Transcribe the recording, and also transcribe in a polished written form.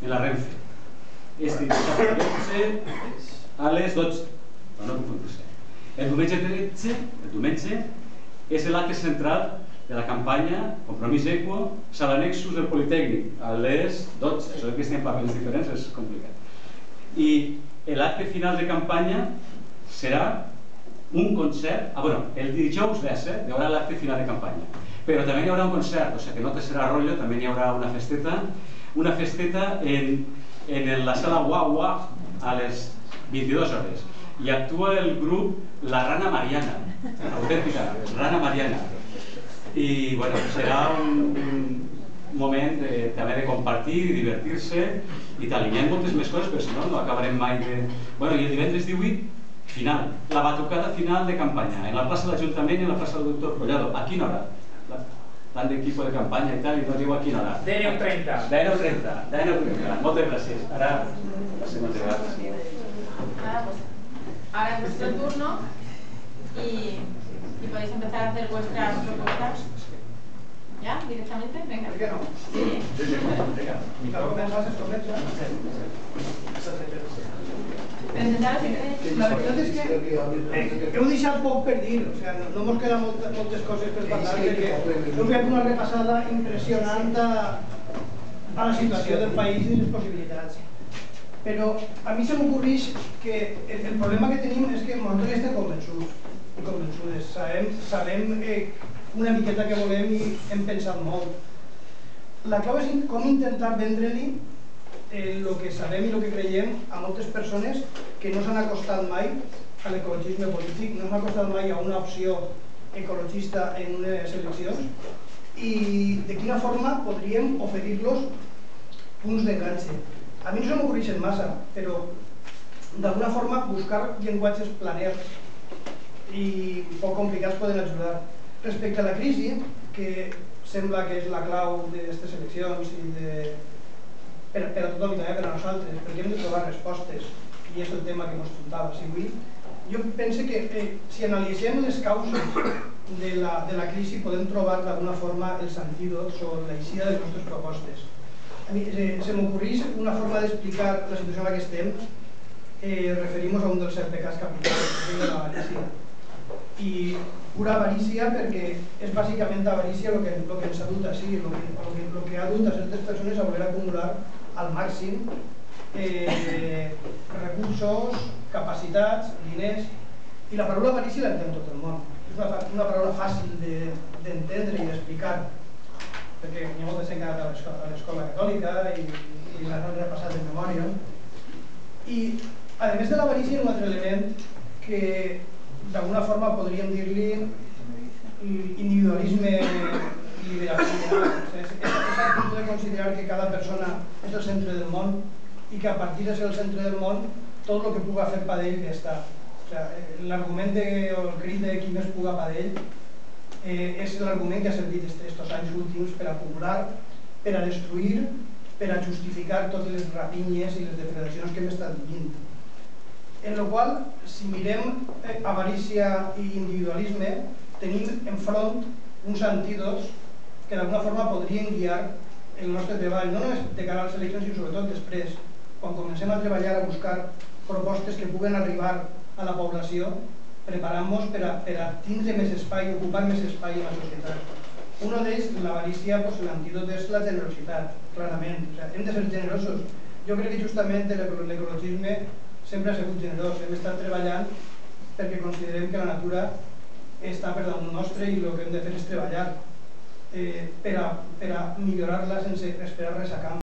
en la Renfe. Este dissabte a les 12. No confondre-se. El diumenge és l'acte central de la campanya Compromís Equo, Sala Nexus del Politècnic, a les 12. Això que estem parlant diferents és complicat. I l'acte final de campanya serà un concert. El dijous 10 hi haurà l'acte final de campanya, però també hi haurà un concert, o sigui que no te serà rotllo, també hi haurà una festeta en la sala Guagua a les 22 hores. I actua el grup La Rana Mariana, autèntica Rana Mariana. I serà un moment també de compartir i divertir-se i tal. Hi ha moltes més coses, però si no, no acabarem mai de... I el divendres 18, final, la batucada final de campanya, en la plaça de l'Ajuntament i en la plaça del Doctor Collado. A quina hora? Plan d'equip de campanya i tal, i no diu a quina hora. 19:30. 19:30. Moltes gràcies. Ara passem a entregar. Ahora es vuestro turno y podéis empezar a hacer vuestras propuestas. ¿Ya? ¿Directamente? Venga. ¿Por qué no? Sí. La veritat és que heu deixat poc per dir, no mos queden moltes coses per parlar, perquè heu fet una repassada impressionant a la situació del país i les possibilitats. Però a mi se m'ocorreix que el problema que tenim és que nosaltres ja estem convençuts i convençudes. Sabem una miqueta què volem i hem pensat molt. La clau és com intentar vendre-li el que sabem i el que creiem a moltes persones que no s'han acostat mai a l'ecologisme polític, no s'han acostat mai a una opció ecologista en unes eleccions, i de quina forma podríem oferir-los punts d'enganxe. A mi no se m'ocorreixen massa, però d'alguna forma buscar llenguatges planers i poc complicats poden ajudar. Respecte a la crisi, que sembla que és la clau d'aquestes eleccions i per a tothom i també per a nosaltres, perquè hem de trobar respostes, i és el tema que ens juntava avui. Jo penso que si analitzem les causes de la crisi podem trobar d'alguna forma els antídots o l'eixida de les nostres propostes. A mi se m'ocorreix una forma d'explicar la situació en la que estem, referim-nos a un dels pecats capitals, que és l'avarícia. I pura avarícia perquè és bàsicament avarícia el que ens ha dut així, el que ha dut a certes persones a voler acumular al màxim recursos, capacitats, diners, i la paraula avarícia l'entén tot el món. És una paraula fàcil d'entendre i d'explicar, perquè n'hi ha moltes que han quedat a l'escola catòlica i les han repassat de memòria. I a més de l'avarícia hi ha un altre element que d'alguna forma podríem dir-li individualisme liberal. És actitud de considerar que cada persona és el centre del món i que a partir de ser el centre del món tot el que puga fer per ell ja està. L'argument o el crit de qui més puga per ell és l'argument que ha servit aquests anys últims per acumular, per a destruir, per a justificar totes les rapinyes i les depredacions que hem estat vivint. En el qual, si mirem avarícia i individualisme, tenim enfront uns antídots que d'alguna forma podrien guiar el nostre treball, no només de cara a les eleccions, sinó sobretot després, quan comencem a treballar, a buscar propostes que puguen arribar a la població, preparant-nos per a tindre més espai, ocupar més espai en la societat. Un d'ells, l'avarícia, l'antídot és la generositat, clarament. Hem de ser generosos. Jo crec que justament l'ecologisme sempre ha sigut generós. Hem estat treballant perquè considerem que la natura està per damunt nostre i el que hem de fer és treballar per a millorar-la sense esperar res a canvi.